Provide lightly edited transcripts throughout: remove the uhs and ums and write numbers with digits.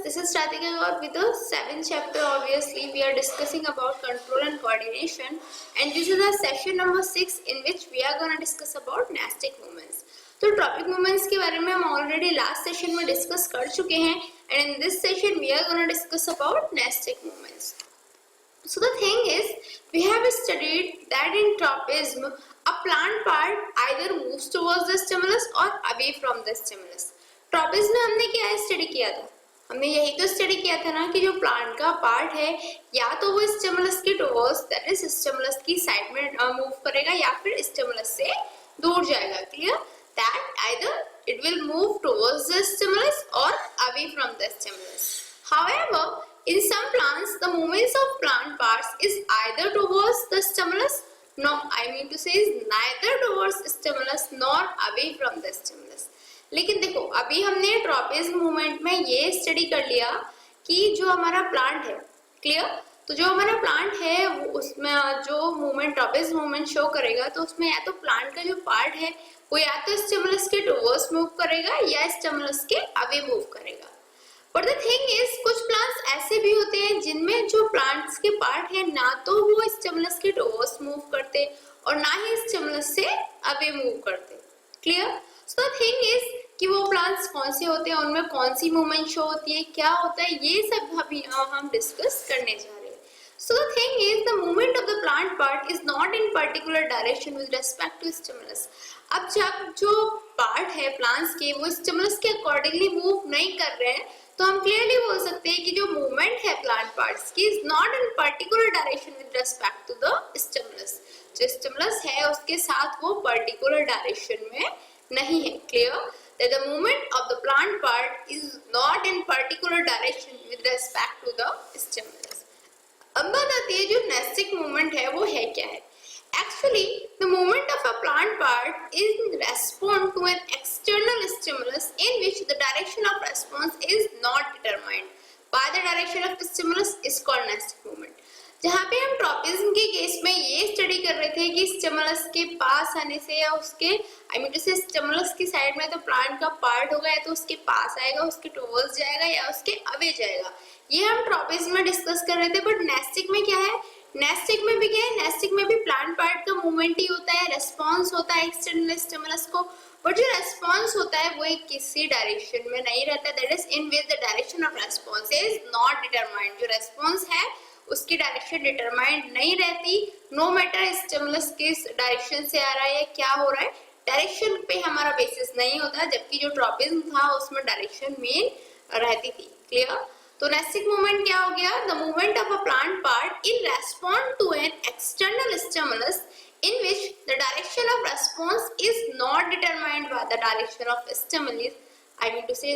this is starting out with the 7th chapter. Obviously, we are discussing about control and coordination, and this is our session number 6 in which we are going to discuss about nastic movements. तो tropic movements के बारे में हम already last session में discuss कर चुके हैं, and in this session we are gonna discuss about nastic movements. So the thing is, we have studied that in tropism, a plant part either moves towards the stimulus or away from the stimulus. Tropism में हमने क्या study किया था? हमने यही तो study किया था ना कि जो प्लांट का पार्ट है या तो वो स्टिमुलस के टुवर्ड्स, दैट इज स्टिमुलस की साइड में मूव करेगा या फिर स्टिमुलस से दूर जाएगा. Clear? That either it will move towards the stimulus or away from the stimulus. However, in some plants, the movements of plant parts is either towards the stimulus, no, I mean to say is neither towards stimulus nor away from the stimulus. लेकिन देखो, अभी हमने tropism movement में ये study कर लिया कि जो हमारा प्लांट है, क्लियर, तो जो हमारा प्लांट है वो उसमें जो मूवमेंट ट्रॉपिज्म मूवमेंट शो करेगा, तो उसमें या तो प्लांट का जो पार्ट है वो या तो स्टिमुलस के टुवर्ड्स मूव करेगा या स्टिमुलस के अवे मूव करेगा. बट द थिंग इज, कुछ प्लांट्स ऐसे भी होते हैं जिनमें जो प्लांट्स के पार्ट है ना तो वो स्टिमुलस के टुवर्ड्स मूव करते और ना ही स्टिमुलस से अवे मूव करते. Clear? So the thing is कि वो प्लांट्स कौन से होते हैं, उनमें कौन सी मूवमेंट शो होती है, क्या होता है, ये सब अभी हम डिस्कस करने जा रहे हैं. So the thing is, the movement of the plant part is not in particular direction with respect to stimulus. अब जब जो पार्ट है प्लांट्स के वो स्टिमुलस के अकॉर्डिंगली मूव नहीं कर रहे हैं, तो हम क्लियरली बोल सकते हैं कि जो मूवमेंट है प्लांट पार्ट्स की is not in particular direction with respect to the stimulus. जो स्टिमुलस है उसके साथ वो पर्टिकुलर डायरेक्शन में नहीं है. Clear? That the movement of the plant part is not in particular direction with respect to the stimulus. अब बात आती है जो nastic movement है वो है क्या है? Actually, the movement of a plant part is in response to an external stimulus in which the direction of response is not determined by the direction of the stimulus is called nastic movement. जहाँ पे हम tropism के case में ये study कर रहे थे कि स्टिमुलस के पास आने से या उसके आई मीन टू से स्टिमुलस की साइड में तो प्लांट का पार्ट होगा या तो उसके पास आएगा, उसके टुवर्ड्स जाएगा या उसके अवे जाएगा. ये हम ट्रॉपिज्म में डिस्कस कर रहे थे. बट नेस्टिक में क्या है? नेस्टिक में भी क्या है? नेस्टिक में भी प्लांट पार्ट का मूवमेंट ही होता है, रेस्पॉन्स होता है एक्सटर्नल स्टिमुलस को. बट जो रेस्पॉन्स होता है वो एक किसी डायरेक्शन में नहीं रहता, that is in which the direction of response is not determined. जो रेस्पॉन्स है उसकी डायरेक्शन डिटरमाइंड नहीं रहती, नो मैटर स्टिमुलस किस डायरेक्शन से आ रहा है या क्या हो रहा है, डायरेक्शन पे हमारा बेसिस नहीं होता. जबकि जो ट्रॉपिज्म था उसमें डायरेक्शन मेन रहती थी. क्लियर? तो नेस्टिक मूवमेंट क्या हो गया? The movement of a plant part in response to an external stimulus in which the direction of response is not determined by the direction of stimulus, I mean to say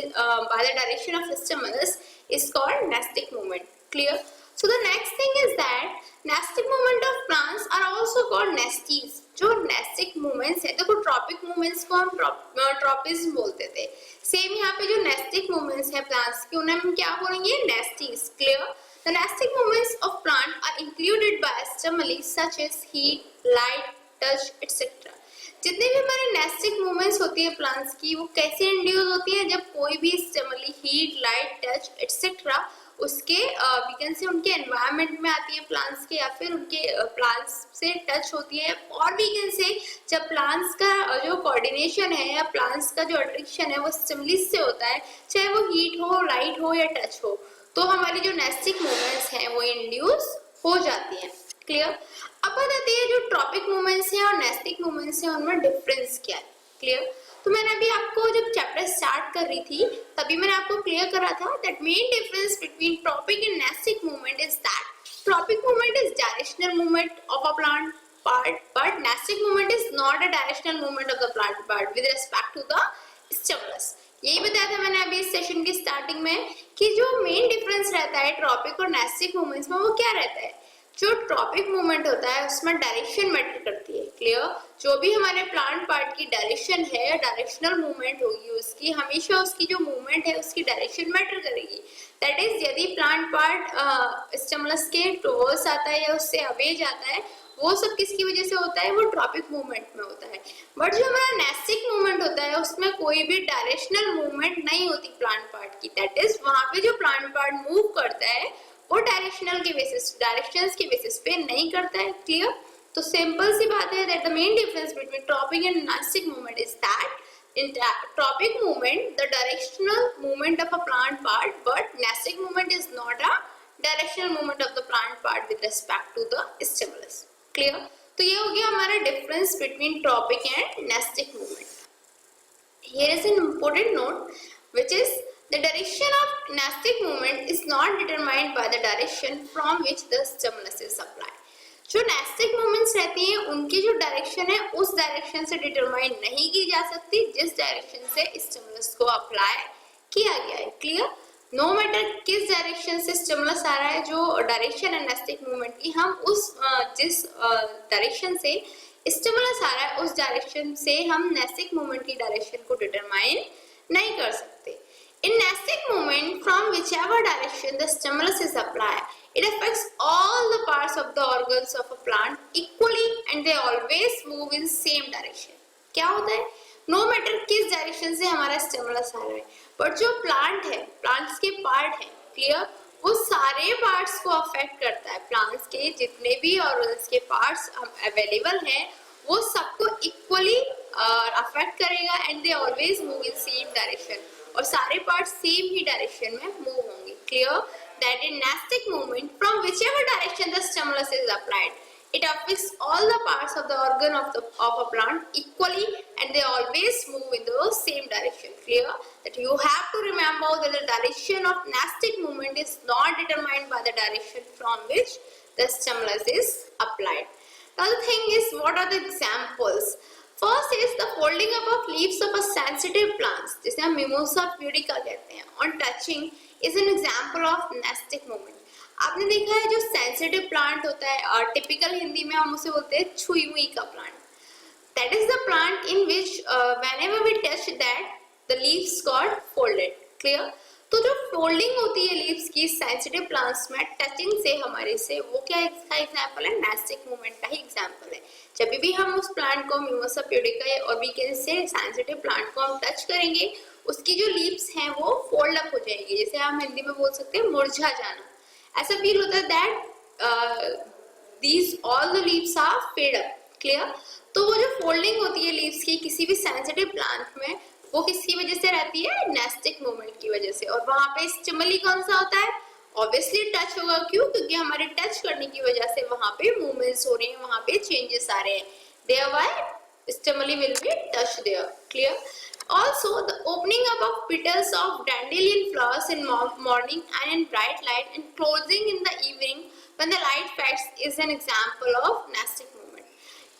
by the direction of stimulus is called nastic movement. Clear? So the next thing is that nastic movement of plants are also called nasties. जो nastic movements है, देखो tropic movements को हम tropism बोलते थे. Same यहाँ पे जो nastic movements है प्लांट्स की उन्हें हम क्या बोलेंगे? nasties. Clear? The nastic movements of plant are included by stimuli such as heat, light, touch, etc. जितने भी हमारे nastic movements होती है प्लांट्स की वो कैसे इंड्यूस होती है? जब कोई भी stimuli heat, light, touch etc. उसके वीकन से उनके एनवायरनमेंट में आती है प्लांट्स के, या फिर उनके प्लांट्स से टच होती है, और वीकन से जब प्लांट्स का जो कोऑर्डिनेशन है या प्लांट्स का जो अट्रैक्शन है वो स्टिमुलस से होता है, चाहे वो हीट हो, लाइट हो या टच हो, तो हमारी जो नेस्टिक मूवमेंट्स हैं वो इंड्यूस हो जाती हैं. क्लियर? अब बात आती है जो ट्रॉपिक मूवमेंट्स हैं और नेस्टिक मूवमेंट्स हैं उनमें डिफरेंस क्या है. क्लियर? तो मैंने अभी आपको जब चैप्टर स्टार्ट कर रही थी तभी मैंने आपको क्लियर करा था that main difference between tropic and nastic movement is that tropic movement is directional movement of a plant part, but nastic movement is not a directional movement of the plant part with respect to the stimulus. यही बताया था मैंने अभी इस session की starting में कि जो मेन डिफरेंस रहता है ट्रॉपिक और नेस्टिक मूवमेंट्स में वो क्या रहता है. जो ट्रॉपिक मूवमेंट होता है उसमें डायरेक्शन मैटर करती है. क्लियर? जो भी हमारे प्लांट पार्ट की डायरेक्शन है, डायरेक्शनल मूवमेंट होगी उसकी, हमेशा उसकी जो मूवमेंट है उसकी डायरेक्शन मैटर करेगी. दैट इज यदि प्लांट पार्ट स्टिमुलस के टुवर्ड्स आता है या उससे अवे जाता है, वो सब किसकी वजह से होता है, वो ट्रॉपिक मूवमेंट में होता है। बट जो हमारा नेस्टिक मूवमेंट होता है उसमें कोई भी डायरेक्शनल मूवमेंट नहीं होती प्लांट पार्ट की, दैट इज वहां पे जो प्लांट पार्ट मूव करता है वो डायरेक्शंस के बेसिस पे नहीं करता है। क्लियर? तो सिंपल सी बात है that the main difference between tropic and nastic movement is that in tropic movement the directional movement of a plant part, but nestic movement is not a directional movement of the plant part with respect to the stimulus. Clear? तो ये हो गया हमारा difference between tropic and nestic movement. Here is an important note which is the direction of nestic movement is not determined by the direction from which the stimulus is applied. जो nastic movements रहती हैं उनकी जो direction है उस direction से determine नहीं की जा सकती जिस डायरेक्शन से स्टिमुलस को अप्लाई किया गया है। क्लियर? नो मैटर किस डायरेक्शन से स्टिमुलस आ रहा है, जो डायरेक्शन है नेस्टिक मूवमेंट की, हम उस जिस डायरेक्शन से स्टिमुलस आ रहा है उस डायरेक्शन से हम नेस्टिक मूवमेंट की डायरेक्शन को डिटरमाइन नहीं कर सकते। In nestic movement, from whichever direction the stimulus is applied, it affects all the parts of the organs of a plant equally and they always move in same direction. क्या होता है? No matter किस direction से हमारा stimulus आ रहा है, but जो plant है, प्लांट्स के पार्ट है, क्लियर, वो सारे पार्ट्स को अफेक्ट करता है। प्लांट्स के जितने भी ऑर्गन्स के पार्ट्स अवेलेबल हैं वो सबको इक्वली अफेक्ट करेगा and they always move in same direction, और सारे पार्ट सेम ही डायरेक्शन में मूव होंगे। Clear? That in nastic movement from whichever direction the stimulus is applied it affects all the parts of the organ of a plant equally and they always move in the same direction. Clear? That you have to remember that the direction of nestic movement is not determined by the direction from which the stimulus is applied. Now the thing is, what are the examples? First is the folding up of leaves of a sensitive plants, जिसे हम Mimosa pudica कहते हैं, on touching is an example of nestic movement. आपने देखा है जो sensitive plant होता है और टिपिकल हिंदी में हम उसे बोलते हैं छुई मुई का plant, that is the plant in which whenever we touch that the leaves got folded. Clear? तो जो फोल्डिंग होती है लीव्स की सेंसिटिव प्लांट्स में टचिंग से हमारे से, वो क्या इसका एग्जांपल है? नेस्टिक मूवमेंट का ही एग्जांपल है। जब भी हम उस प्लांट को म्यूमोसा प्यूडिका और we can say sensitive plant को हम टच करेंगे, उसकी जो लीव्स हैं वो फोल्ड अप हो जाएंगी, जैसे हम हिंदी में बोल सकते हैं मुरझा जाना। ऐसा फील होता है that these all the leaves are fade up. Clear? तो वो जो फोल्डिंग होती है लीव्स की किसी भी सेंसिटिव प्लांट में, वो किसकी वजह से रहती है? नेस्टिक मूवमेंट की वजह से। और वहां पे स्टिमुली कौन सा होता है? ऑब्वियसली टच होगा। क्यों? क्योंकि हमारे टच करने की वजह से वहां पे मूवमेंट्स हो रही हैं, वहां पे चेंजेस आ रहे हैं, thereby stimuli will be touched there. Clear? Also, the opening up of petals of dandelion flowers in morning and in bright light and closing in the evening when the light fades is an example of nestic movement.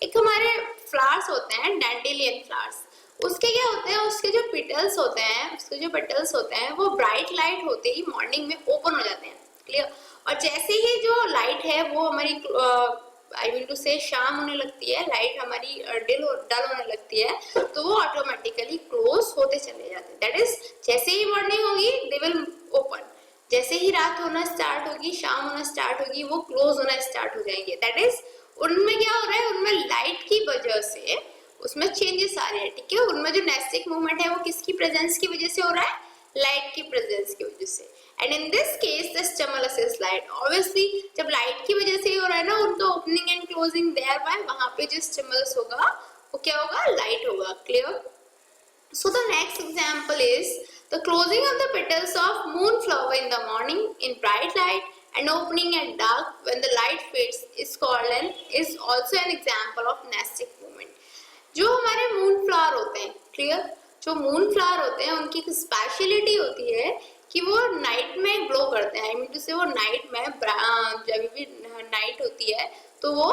एक हमारे flowers होते हैं dandelion flowers, उसके क्या होते हैं? उसके जो पेटल्स होते हैं वो ब्राइट लाइट होते ही मॉर्निंग में ओपन हो जाते हैं। क्लियर? और जैसे ही जो लाइट है वो हमारी आई मीन टू से शाम होने लगती है, लाइट हमारी डल होने लगती है, तो वो ऑटोमेटिकली क्लोज होते चले जाते हैं। दैट इज जैसे ही मॉर्निंग होगी दे विल ओपन, जैसे ही रात होना स्टार्ट होगी, शाम होना स्टार्ट होगी, वो क्लोज होना स्टार्ट हो जाएंगे। दैट इज उनमें क्या हो रहा है? उनमें लाइट की वजह से उसमें चेंजेस आ रहे हैं। ठीक है? उनमें जो नेस्टिक मूवमेंट है वो किसकी प्रेजेंस की वजह से हो रहा है? लाइट की प्रेजेंस की वजह से। And in this case the stimulus is light. Obviously जब लाइट की वजह से हो रहा है ना, उनका opening and closing thereby, वहां पे जो स्टिमुलस होगा वो क्या होगा? लाइट होगा। Clear? So the next example is the closing of the petals of moonflower in the morning in bright light and opening at dark when the light fades is called and is also an example of nestic movement. जो हमारे moon flower होते हैं, clear, जो moon flower होते हैं उनकी एक speciality होती है कि वो नाइट में ग्लो करते हैं। आई मीन टू से वो नाइट में जब भी नाइट होती है तो वो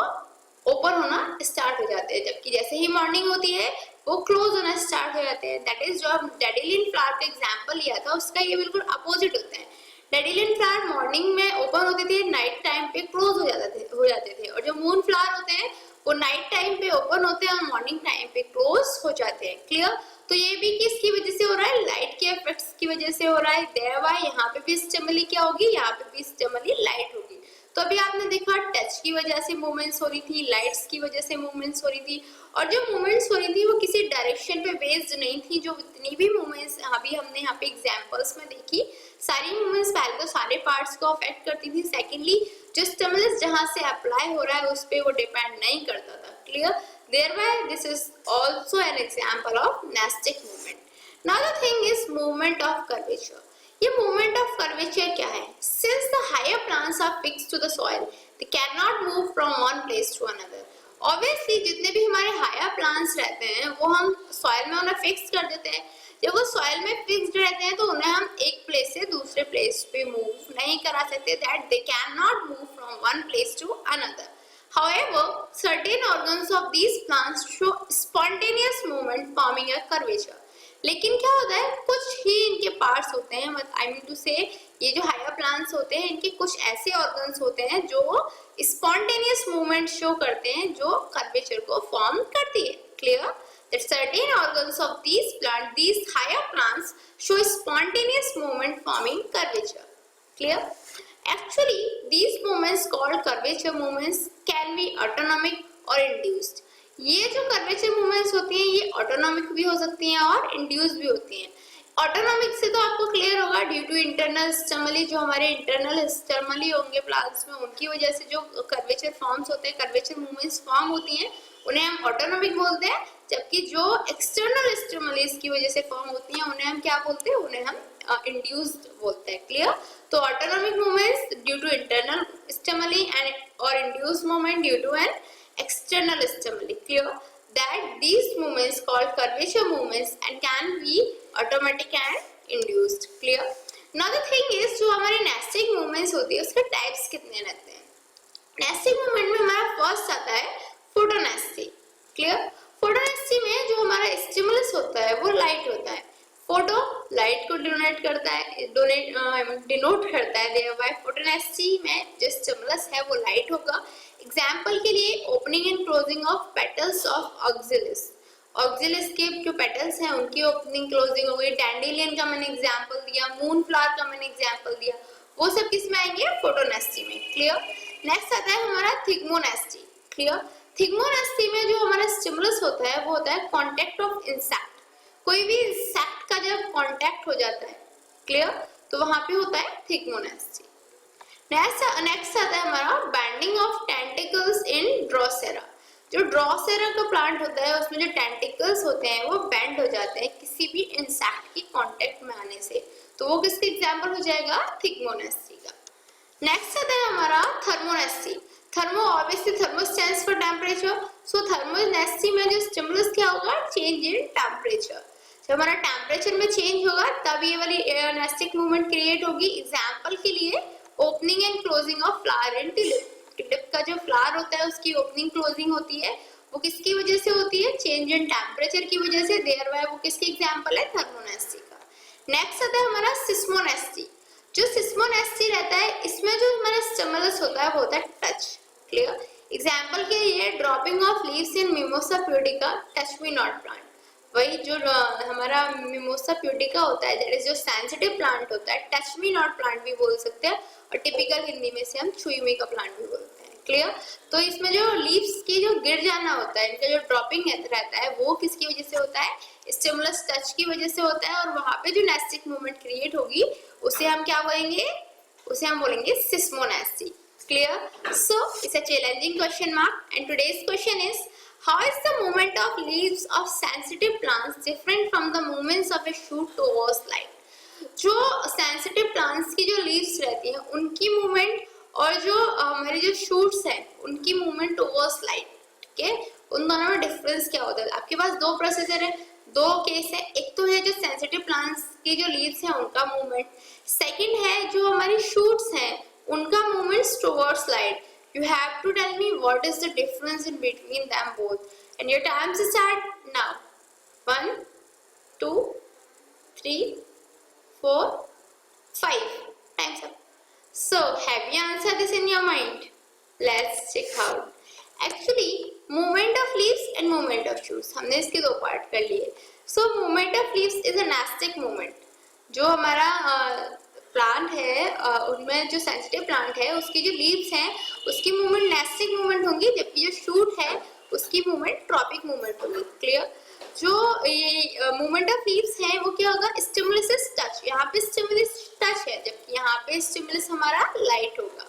ओपन होना स्टार्ट हो जाते हैं, जबकि जैसे ही मॉर्निंग होती है वो क्लोज होना स्टार्ट हो जाते हैं। दैट इज जो हम डैडेलियन फ्लावर का एग्जांपल लिया था उसका ये बिल्कुल अपोजिट होता है। डैडेलियन फ्लावर मॉर्निंग में ओपन होते थे, नाइट टाइम पे क्लोज हो जाते थे, और जो मून फ्लावर होते हैं वो नाइट टाइम पे ओपन होते हैं और मॉर्निंग टाइम पे क्लोज हो जाते हैं। क्लियर? तो ये भी किसकी वजह से हो रहा है? लाइट के इफेक्ट्स की वजह से हो रहा है। देयरबाय यहाँ पे भी स्टिमुली क्या होगी? यहाँ पे भी स्टिमुली लाइट होगी। तो अभी आपने देखा टच की वजह से मूवमेंट्स हो रही थी, लाइट्स की वजह से मूवमेंट्स हो रही थी, और जो मूवमेंट्स हो रही थी वो किसी डायरेक्शन पे बेस्ड नहीं थी। जो इतनी भी मूवमेंट्स अभी हमने यहाँ पे एग्जांपल्स में देखी, सारी मूवमेंट्स पहले तो सारे पार्ट्स को अफेक्ट करती थी, सेकेंडली जो स्टिमुलस जहाँ से अप्लाई हो रहा है उस पर वो डिपेंड नहीं करता था। Clear? Thereby this is also an example of nastic movement. Now the thing is movement of curvature. ये movement of curvature क्या है? Since the higher plants are fixed to the soil, they cannot move from one place to another. Obviously जितने भी हमारे higher plants रहते हैं वो हम soil में उन्हें fix कर देते हैं। जब वो soil में fixed रहते हैं तो उन्हें हम एक place से दूसरे place पे move नहीं करा सकते, that they cannot move from one place to another. However, certain organs of these plants show spontaneous movement forming a curvature. लेकिन क्या होता है, कुछ ही इनके पार्ट्स होते हैं, आई मीन टू से ये जो हायर प्लांट्स होते हैं इनके कुछ ऐसे ऑर्गन्स होते हैं जो स्पॉन्टेनियस मूवमेंट शो करते हैं जो कर्वेचर को फॉर्म करती है। Clear? That certain organs of these higher plants show spontaneous movement forming curvature. Clear? Actually, these movements called curvature movements can be autonomic or induced. ये जो कर्वेचर मूवमेंट्स होती हैं ये ऑटोनॉमिक भी हो सकती हैं और इंड्यूस भी होती हैं। ऑटोनॉमिक से तो आपको क्लियर होगा, ड्यू टू इंटरनल स्टिमुली, जो हमारे इंटरनल स्टिमुली होंगे प्लांट्स में उनकी वजह से जो कर्वेचर फॉर्म्स होते हैं, कर्वेचर मूवमेंट्स फॉर्म होती हैं, उन्हें हम ऑटोनॉमिक बोलते हैं। जबकि जो एक्सटर्नल स्टिमुलीज की वजह से फॉर्म होती हैं उन्हें हम क्या बोलते हैं? उन्हें हम इंड्यूस्ड बोलते हैं। क्लियर? तो autonomic movements due to internal stimuli and और induced movement due to an external stimuli. Clear? That these movements called curvature movements and can be automatic and induced. Clear? Now the thing is जो हमारे nastic movements होती है उसके types कितने रहते हैं? Nastic movement में हमारा first आता है photonasty. Clear? Photonasty में जो हमारा stimulus होता है वो light होता है। फोटो लाइट को डिनोट करता है, डिनोट करता है। thereby photonasty में जो स्टिमुलस है वो लाइट होगा। एग्जाम्पल के लिए opening and closing of petals of Oxalis, Oxalis के जो पेटल्स हैं उनकी ओपनिंग क्लोजिंग हो गई। डैंडेलियन का मैंने एग्जाम्पल दिया, मून फ्लावर का मैंने एग्जाम्पल दिया, वो सब किस में आएंगे? फोटोनेस्टी में। क्लियर? नेक्स्ट आता है हमारा थिग्मोनेस्टी। क्लियर? थिग्मोनेस्टी में जो हमारा स्टिमुलस होता है वो होता है कॉन्टेक्ट ऑफ इंसेक्ट। कोई भी इंसेक्ट का जब कांटेक्ट हो जाता है, क्लियर, तो वहां पे होता है थिग्मोनेस्टी। नेक्स्ट आता है हमारा bending of tentacles in Drosera. जो ड्रोसेरा का प्लांट होता है उसमें जो टेंटिकल्स होते हैं वो बेंड हो जाते हैं किसी भी इंसेक्ट की कांटेक्ट में आने से, तो वो किसका एग्जांपल हो जाएगा? थिग्मोनेस्टी का। नेक्स्ट आता है हमारा थर्मोनेस्टी। Thermo obviously thermo stands for temperature, सो थर्मोनेस्टी में जो स्टिमुलस क्या होगा? Change in temperature. जब हमारा टेम्परेचर में चेंज होगा तब ये वाली नेस्टिक मूवमेंट क्रिएट होगी। एग्जांपल के लिए opening and closing of flower in tulip. Tulip का जो फ्लावर होता है उसकी ओपनिंग क्लोजिंग होती है, वो किसकी वजह से होती है? चेंज इन टेम्परेचर की वजह से। देयरबाय वो किसकी एग्जांपल है? थर्मोनेस्टी का। नेक्स्ट आता है हमारा सिस्मोनेस्टी। जो सिस्मोनेस्टी रहता है इसमें जो हमारा स्टिमुलस होता है वो होता है टच। क्लियर? एग्जांपल के लिए dropping of leaves in mimosa pudica, touch me not plant. वही जो हमारा मिमोसा प्यूडिका होता है, दैट इज जो सेंसिटिव प्लांट होता है, टच मी नॉट प्लांट भी बोल सकते हैं, और टिपिकल हिंदी में से हम छुई मी का प्लांट भी बोलते हैं। क्लियर? तो इसमें जो लीव्स की जो गिर जाना होता है, इनका जो ड्रॉपिंग रहता है वो किसकी वजह से होता है? स्टिमुलस टच की वजह से होता है, और वहां पे जो नेस्टिक मूवमेंट क्रिएट होगी उसे हम क्या बोलेंगे? उसे हम बोलेंगे सिस्मोनेस्टी। Clear? So it's a challenging question mark, and today's question is, how is the movement of leaves of sensitive plants different from the movements of a shoot towards light? जो sensitive plants की जो leaves रहती हैं उनकी movement और जो हमारे जो shoots हैं उनकी movement towards light, ठीक है? उन दोनों में difference क्या होता है? आपके पास दो प्रोसीजर है, दो केस है। एक तो है जो sensitive plants की जो leaves हैं उनका movement, सेकेंड है जो हमारी shoots हैं उनका movements towards light. You have to tell me what is the difference in between them both. And your times start now. 1, 2, 3, 4, 5. Time's up. So have you answered this in your mind? Let's check out. Actually, movement of leaves and movement of shoots हमने इसके दो part कर लिए. So movement of leaves is a nastic movement. जो हमारा plant है उनमें जो सेंसिटिव प्लांट है उसकी जो लीव्स हैं उसकी मूवमेंट नेस्टिक मूवमेंट होंगी, जबकि जो शूट है उसकी मूवमेंट ट्रॉपिक मूवमेंट होगी। क्लियर? जो ये मूवमेंट ऑफ लीव्स है वो क्या होगा, स्टिमुलस टच, यहाँ पे स्टिमुलस टच है जबकि यहाँ पे स्टिमुलस हमारा लाइट होगा।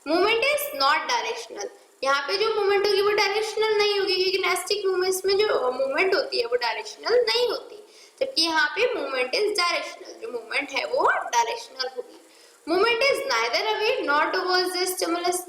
मूवमेंट इज नॉट डायरेक्शनल, यहाँ पे जो मूवमेंट होगी वो डायरेक्शनल नहीं होगी क्योंकि नेस्टिक मूवमेंट्स में जो मूवमेंट होती है वो डायरेक्शनल नहीं होती, जबकि यहाँ पे मूवमेंट इज डायरेक्शनल, जो मूवमेंट है वो डायरेक्शनल होगी। Movement is neither away not towards the stimulus.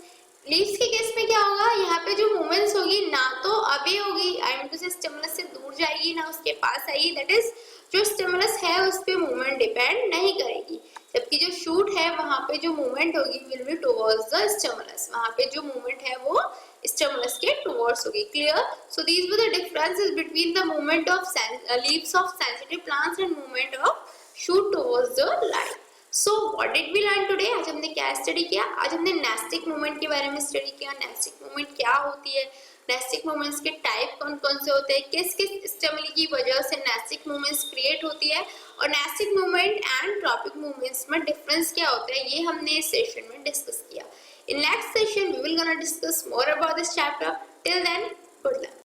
Leaves के केस में क्या होगा, यहाँ पे जो मूवमेंट्स होगी ना तो अवे होगी, आई मीन टू से स्टिमुलस से दूर जाएगी ना उसके पास आएगी, दैट इज जो स्टिमुलस है उस पे मूवमेंट डिपेंड नहीं करेगी, जबकि जो शूट है वहां पे जो मूवमेंट होगी will be towards the stimulus, वहां पे जो मूवमेंट है वो स्टिमुलस के टुवर्ड्स होगी। Clear? So these were the differences between the movement of leaves of sensitive plants and movement of shoot towards the light. So what did we learn today? आज हमने क्या स्टडी किया? आज हमने नेस्टिक मूवमेंट के बारे में स्टडी किया। नेस्टिक मूवमेंट क्या होती है, नेस्टिक मूवमेंट्स के टाइप कौन कौन से होते हैं, किस किस स्टिमुली की वजह से नेस्टिक मूवमेंट्स क्रिएट होती है, और nastic movement and tropic movements में डिफरेंस क्या होता है, ये हमने इस सेशन में डिस्कस किया। In next session we will gonna discuss more about this chapter. Till then, good luck.